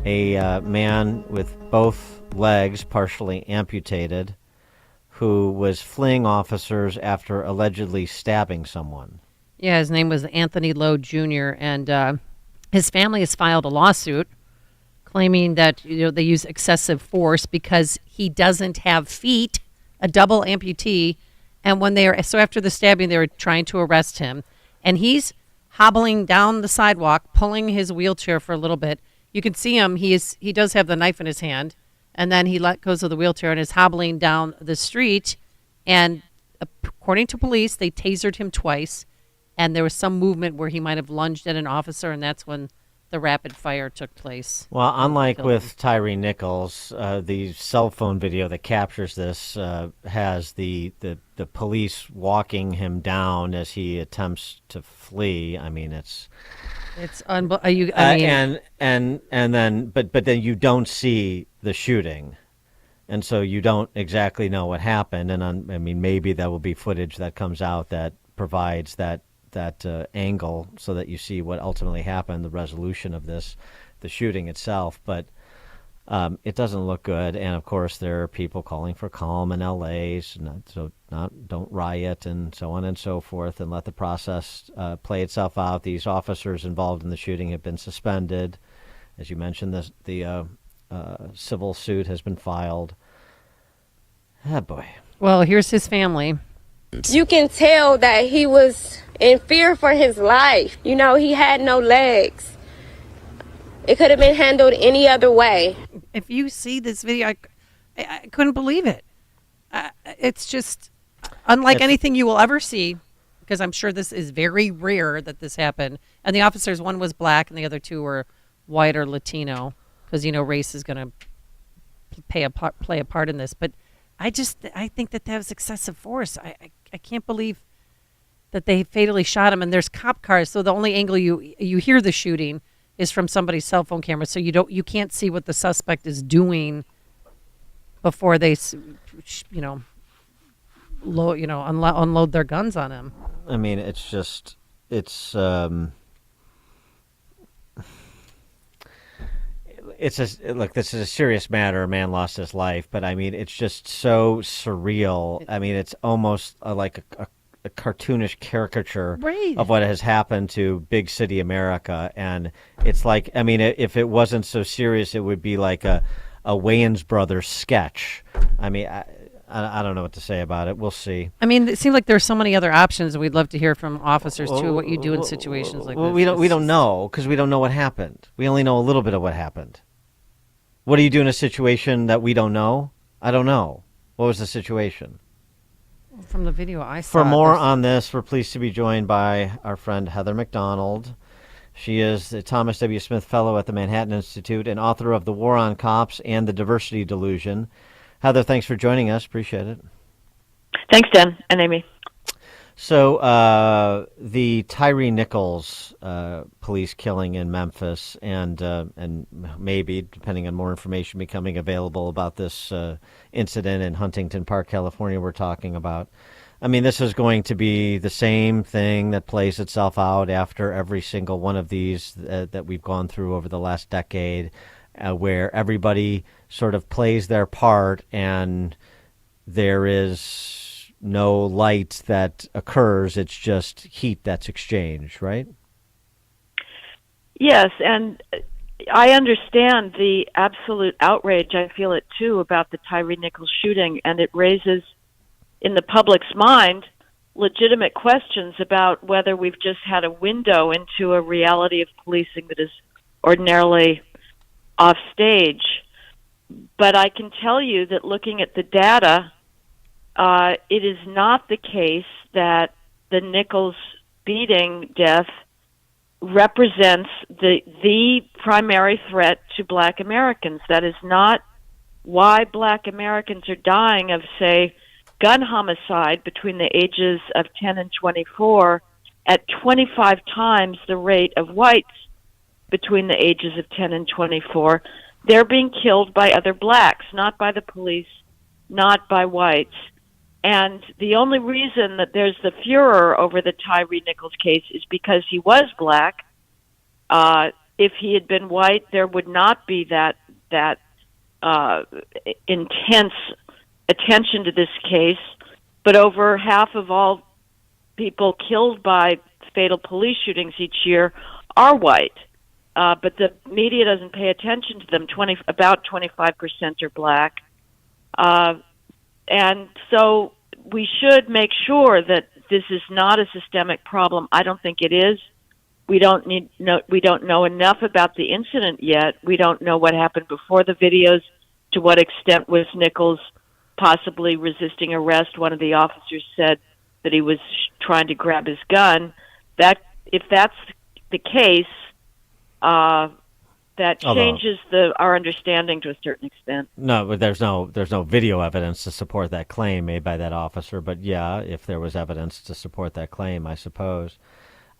a man with both legs partially amputated who was fleeing officers after allegedly stabbing someone. Yeah, his name was Anthony Lowe Jr., and his family has filed a lawsuit claiming that they use excessive force because he doesn't have feet, a double amputee, and after the stabbing, they were trying to arrest him, and he's hobbling down the sidewalk, pulling his wheelchair for a little bit. You can see him; he does have the knife in his hand, and then he let goes of the wheelchair and is hobbling down the street. And according to police, they tasered him twice, and there was some movement where he might have lunged at an officer, and that's when the rapid fire took place. Well, unlike with Tyre Nichols, the cell phone video that captures this has the police walking him down as he attempts to flee. I mean, it's unbelievable. And then then you don't see the shooting, and so you don't exactly know what happened. And I mean, maybe there will be footage that comes out that provides that angle so that you see what ultimately happened, the resolution of this, the shooting itself. But it doesn't look good. And of course, there are people calling for calm in LA, don't riot and so on and so forth, and let the process play itself out. These officers involved in the shooting have been suspended. As you mentioned, the civil suit has been filed. Ah, boy. Well, here's his family. You can tell that he was in fear for his life. He had no legs. It could have been handled any other way. If you see this video, I couldn't believe it. It's just unlike anything you will ever see, because I'm sure this is very rare that this happened. And the officers, one was black and the other two were white or Latino, because, race is going to play a part in this. But I think that was excessive force. I can't believe that they fatally shot him, and there's cop cars, so the only angle you hear the shooting is from somebody's cell phone camera, so you can't see what the suspect is doing before they unload their guns on him. I mean, it's look, this is a serious matter. A man lost his life, but I mean, it's just so surreal. I mean, it's almost like a cartoonish caricature of what has happened to big city America. And it's like, I mean, if it wasn't so serious, it would be like a Wayans Brothers sketch. I mean, I don't know what to say about it. We'll see. I mean, it seems like there's so many other options, and we'd love to hear from officers too. What you do in situations like this? We don't know, because we don't know what happened. We only know a little bit of what happened. What do you do in a situation that we don't know? I don't know. What was the situation? From the video I saw. For more on this, we're pleased to be joined by our friend Heather MacDonald. She is the Thomas W. Smith Fellow at the Manhattan Institute and author of The War on Cops and the Diversity Delusion. Heather, thanks for joining us. Appreciate it. Thanks, Dan and Amy. So the Tyre Nichols police killing in Memphis, and maybe, depending on more information becoming available about this incident in Huntington Park, California, we're talking about. I mean, this is going to be the same thing that plays itself out after every single one of these that we've gone through over the last decade, where everybody sort of plays their part and there is no light that occurs. It's just heat that's exchanged, right? Yes, and I understand the absolute outrage. I feel it, too, about the Tyre Nichols shooting, and it raises in the public's mind legitimate questions about whether we've just had a window into a reality of policing that is ordinarily off stage. But I can tell you that looking at the data, it is not the case that the Nichols beating death represents the primary threat to Black Americans. That is not why Black Americans are dying of, say, gun homicide between the ages of 10 and 24 at 25 times the rate of whites between the ages of 10 and 24. They're being killed by other blacks, not by the police, not by whites. And the only reason that there's the furor over the Tyre Nichols case is because he was black. if he had been white, there would not be that intense attention to this case. But over half of all people killed by fatal police shootings each year are white. But the media doesn't pay attention to them. About 25% are black. And so we should make sure that this is not a systemic problem. I don't think it is. We don't know enough about the incident yet. We don't know what happened before the videos. To what extent was Nichols possibly resisting arrest? One of the officers said that he was trying to grab his gun. That if that's the case, that changes our understanding to a certain extent. No, but there's no video evidence to support that claim made by that officer. But yeah, if there was evidence to support that claim, I suppose.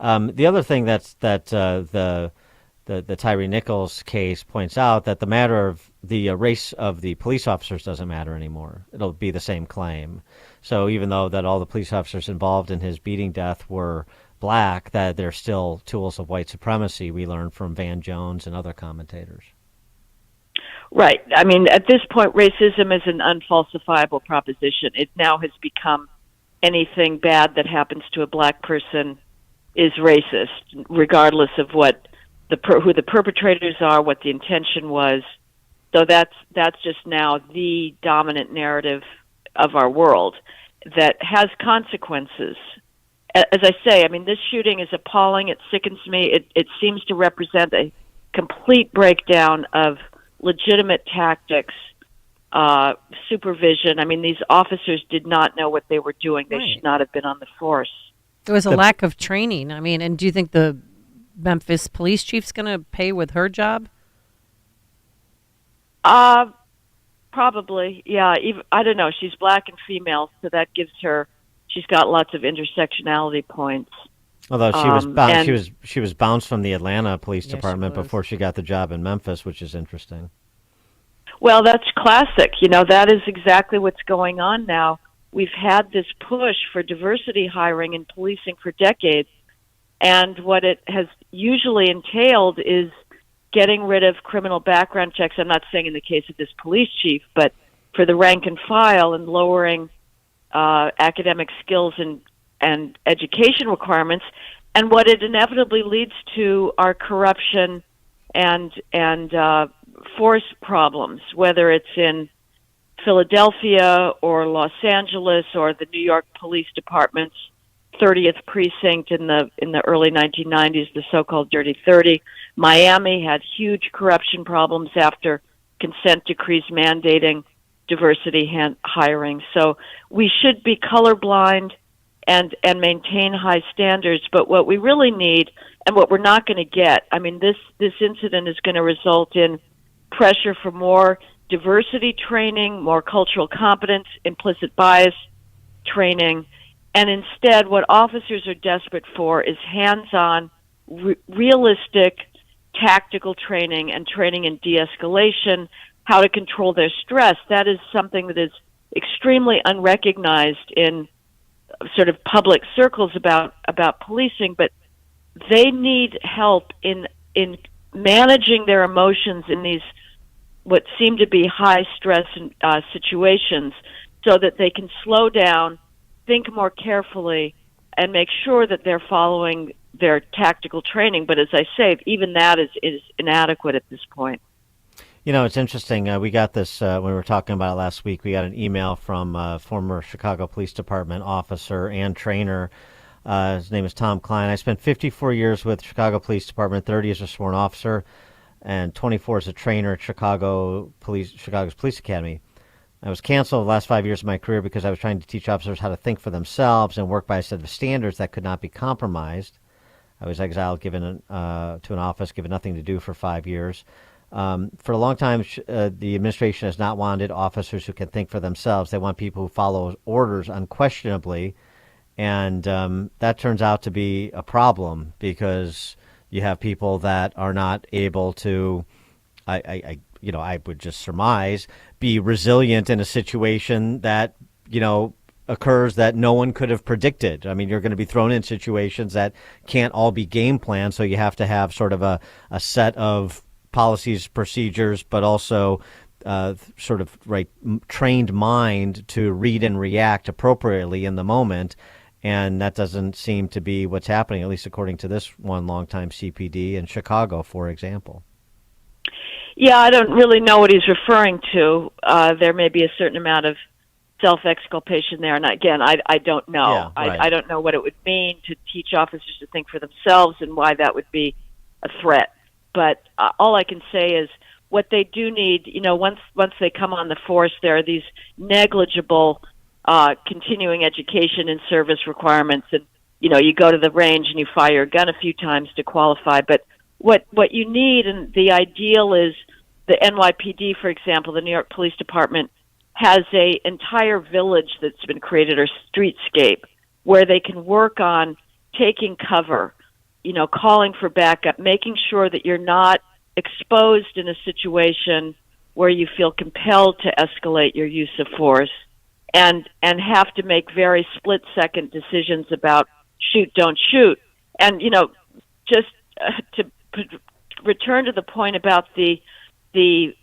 The other thing that the Tyre Nichols case points out, that the matter of the race of the police officers doesn't matter anymore. It'll be the same claim. So even though that all the police officers involved in his beating death were black, that they're still tools of white supremacy, we learned from Van Jones and other commentators. Right. I mean, at this point, racism is an unfalsifiable proposition. It now has become anything bad that happens to a black person is racist, regardless of what who the perpetrators are, what the intention was. So that's just now the dominant narrative of our world that has consequences. As I say, I mean, this shooting is appalling. It sickens me. It seems to represent a complete breakdown of legitimate tactics, supervision. I mean, these officers did not know what they were doing. They should not have been on the force. There was a lack of training. I mean, and do you think the Memphis police chief's going to pay with her job? Probably, yeah. I don't know. She's black and female, so that gives her. She's got lots of intersectionality points. Although she was bounced from the Atlanta Police Department before she got the job in Memphis, which is interesting. Well, that's classic. You know, that is exactly what's going on now. We've had this push for diversity hiring in policing for decades, and what it has usually entailed is getting rid of criminal background checks. I'm not saying in the case of this police chief, but for the rank and file, and lowering academic skills and education requirements. And what it inevitably leads to are corruption and force problems, whether it's in Philadelphia or Los Angeles or the New York Police Department's 30th precinct in the early 1990s, the so-called Dirty 30. Miami had huge corruption problems after consent decrees mandating diversity hiring. So we should be colorblind and maintain high standards. But what we really need, and what we're not going to get, I mean, this incident is going to result in pressure for more diversity training, more cultural competence, implicit bias training. And instead, what officers are desperate for is hands-on, realistic, tactical training and training in de-escalation, how to control their stress. That is something that is extremely unrecognized in sort of public circles about policing, but they need help in managing their emotions in these what seem to be high stress situations, so that they can slow down, think more carefully, and make sure that they're following their tactical training. But as I say, even that is inadequate at this point. You know, it's interesting. We got this when we were talking about it last week. We got an email from a former Chicago Police Department officer and trainer. His name is Tom Klein. I spent 54 years with Chicago Police Department, 30 as a sworn officer, and 24 as a trainer at Chicago's Police Academy. I was canceled the last 5 years of my career because I was trying to teach officers how to think for themselves and work by a set of standards that could not be compromised. I was exiled, given to an office, given nothing to do for 5 years. For a long time, the administration has not wanted officers who can think for themselves. They want people who follow orders unquestionably, and that turns out to be a problem, because you have people that are not able to, I would just surmise, be resilient in a situation that, occurs that no one could have predicted. I mean, you're going to be thrown in situations that can't all be game planned, so you have to have sort of a set of policies, procedures, but also sort of trained mind to read and react appropriately in the moment. And that doesn't seem to be what's happening, at least according to this one longtime CPD in Chicago, for example. Yeah, I don't really know what he's referring to. There may be a certain amount of self-exculpation there. And again, I don't know. Yeah, right. I don't know what it would mean to teach officers to think for themselves and why that would be a threat. But all I can say is what they do need, once they come on the force, there are these negligible continuing education and service requirements. And, you go to the range and you fire a gun a few times to qualify. But what you need, and the ideal is the NYPD, for example, the New York Police Department, has a entire village that's been created, or streetscape, where they can work on taking cover, calling for backup, making sure that you're not exposed in a situation where you feel compelled to escalate your use of force and have to make very split-second decisions about shoot, don't shoot. And, just to return to the point about the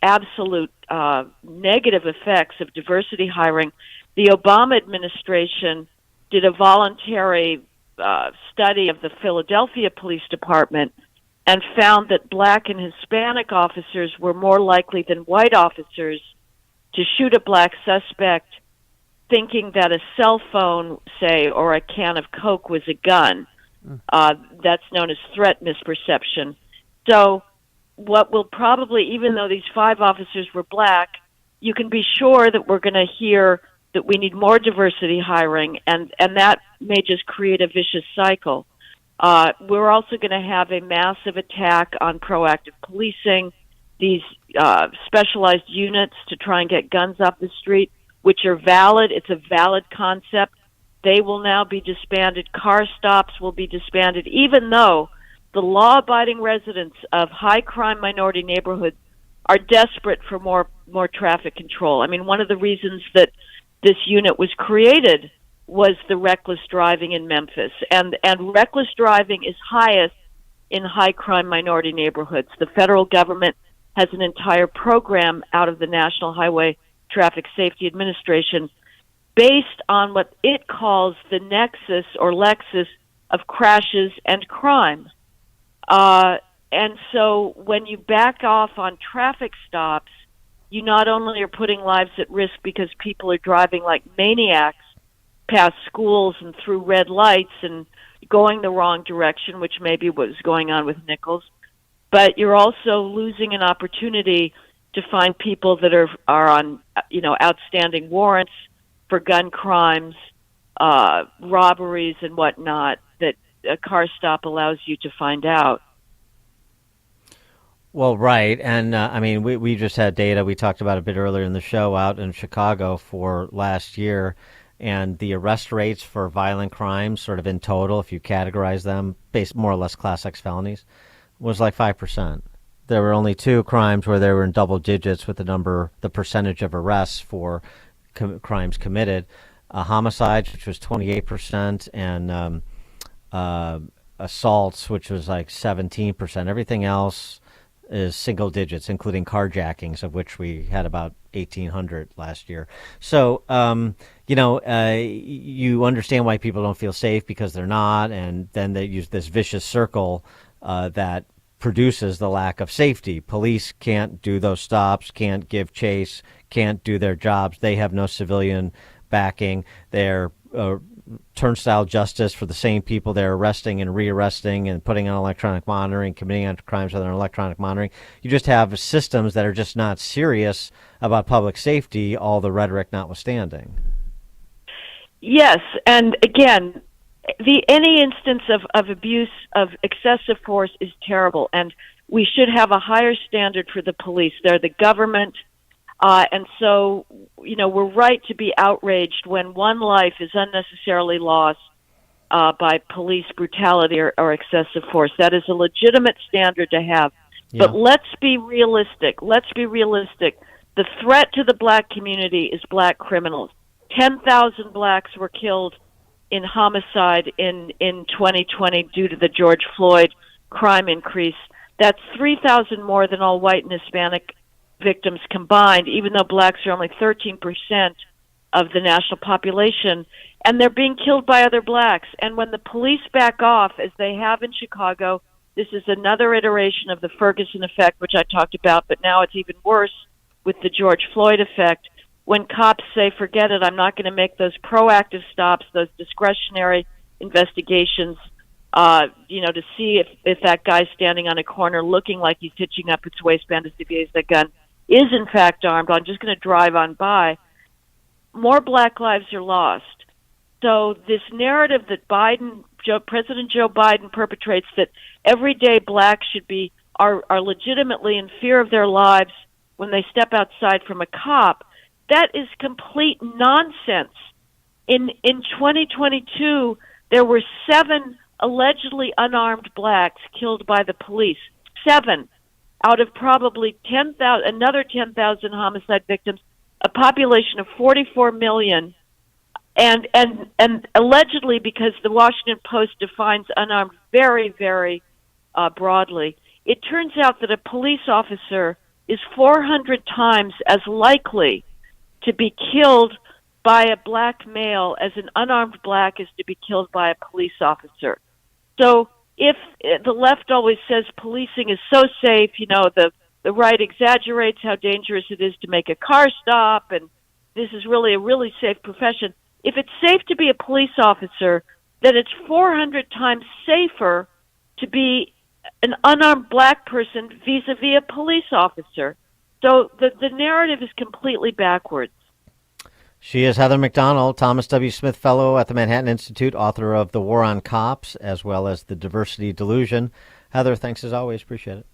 absolute negative effects of diversity hiring, the Obama administration did a voluntary study of the Philadelphia Police Department and found that black and Hispanic officers were more likely than white officers to shoot a black suspect thinking that a cell phone, say, or a can of Coke was a gun. That's known as threat misperception. So what will probably, even though these 5 officers were black, you can be sure that we're going to hear that we need more diversity hiring, and that may just create a vicious cycle. We're also going to have a massive attack on proactive policing, these specialized units to try and get guns off the street, which are valid. It's a valid concept. They will now be disbanded. Car stops will be disbanded, even though the law-abiding residents of high-crime minority neighborhoods are desperate for more traffic control. I mean, one of the reasons that this unit was created was the reckless driving in Memphis. And reckless driving is highest in high-crime minority neighborhoods. The federal government has an entire program out of the National Highway Traffic Safety Administration based on what it calls the nexus or lexus of crashes and crime. And so when you back off on traffic stops, you not only are putting lives at risk because people are driving like maniacs past schools and through red lights and going the wrong direction, which may be what was going on with Nichols, but you're also losing an opportunity to find people that are on, outstanding warrants for gun crimes, robberies and whatnot, that a car stop allows you to find out. Well, right. And we just had data we talked about a bit earlier in the show out in Chicago for last year. And the arrest rates for violent crimes, sort of in total, if you categorize them, based more or less Class X felonies, was like 5%. There were only 2 crimes where they were in double digits with the percentage of arrests for crimes committed. Homicides, which was 28%, and assaults, which was like 17%. Everything else is single digits, including carjackings, of which we had about 1,800 last year. So, you understand why people don't feel safe because they're not, and then they use this vicious circle that produces the lack of safety. Police can't do those stops, can't give chase, can't do their jobs. They have no civilian backing. They're turnstile justice for the same people they're arresting and rearresting and putting on electronic monitoring, committing crimes with electronic monitoring. You just have systems that are just not serious about public safety, all the rhetoric notwithstanding. Yes, and again, any instance of abuse, of excessive force is terrible, and we should have a higher standard for the police. They're the government, and so, we're right to be outraged when one life is unnecessarily lost by police brutality or excessive force. That is a legitimate standard to have. Yeah. But let's be realistic. The threat to the black community is black criminals. 10,000 blacks were killed in homicide in 2020 due to the George Floyd crime increase. That's 3,000 more than all white and Hispanic victims combined, even though blacks are only 13% of the national population, and they're being killed by other blacks. And when the police back off, as they have in Chicago, this is another iteration of the Ferguson effect, which I talked about, but now it's even worse with the George Floyd effect. When cops say, forget it, I'm not going to make those proactive stops, those discretionary investigations, to see if that guy standing on a corner looking like he's hitching up his waistband to see if he has that gun is in fact armed, I'm just going to drive on by. More black lives are lost. So this narrative that President Joe Biden perpetrates, that everyday blacks are legitimately in fear of their lives when they step outside from a cop, that is complete nonsense. In 2022, there were 7 allegedly unarmed blacks killed by the police. 7 out of probably 10,000, another 10,000 homicide victims, a population of 44 million. And allegedly, because the Washington Post defines unarmed very, very broadly, it turns out that a police officer is 400 times as likely to be killed by a black male as an unarmed black is to be killed by a police officer. So if the left always says policing is so safe, the right exaggerates how dangerous it is to make a car stop, and this is really a really safe profession. If it's safe to be a police officer, then it's 400 times safer to be an unarmed black person vis-a-vis a police officer. So the narrative is completely backwards. She is Heather MacDonald, Thomas W. Smith Fellow at the Manhattan Institute, author of The War on Cops, as well as The Diversity Delusion. Heather, thanks as always. Appreciate it.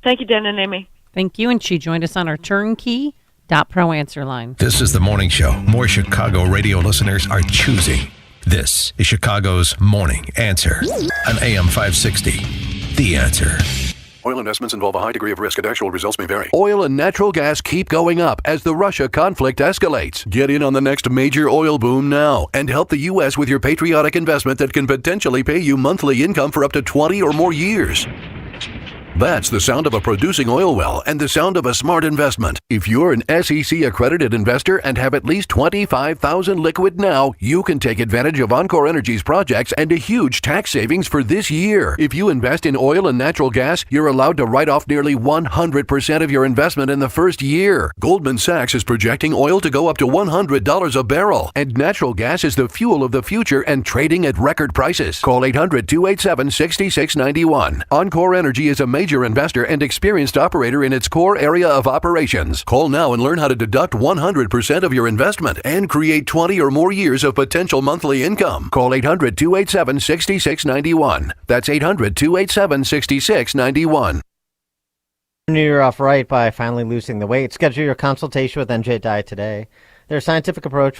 Thank you, Dan and Amy. Thank you. And she joined us on our turnkey.pro answer line. This is the morning show more Chicago radio listeners are choosing. This is Chicago's Morning Answer on AM 560. The Answer. Oil investments involve a high degree of risk and actual results may vary. Oil and natural gas keep going up as the Russia conflict escalates. Get in on the next major oil boom now and help the U.S. with your patriotic investment that can potentially pay you monthly income for up to 20 or more years. That's the sound of a producing oil well and the sound of a smart investment. If you're an SEC accredited investor and have at least $25,000 liquid now, you can take advantage of Encore Energy's projects and a huge tax savings for this year. If you invest in oil and natural gas, you're allowed to write off nearly 100% of your investment in the first year. Goldman Sachs is projecting oil to go up to $100 a barrel, and natural gas is the fuel of the future and trading at record prices. Call 800-287-6691. Encore Energy is a major investor and experienced operator in its core area of operations. Call now and learn how to deduct 100% of your investment and create 20 or more years of potential monthly income. Call 800-287-6691. That's 800-287-6691. You're off right by finally losing the weight. Schedule your consultation with NJ Diet today. Their scientific approach will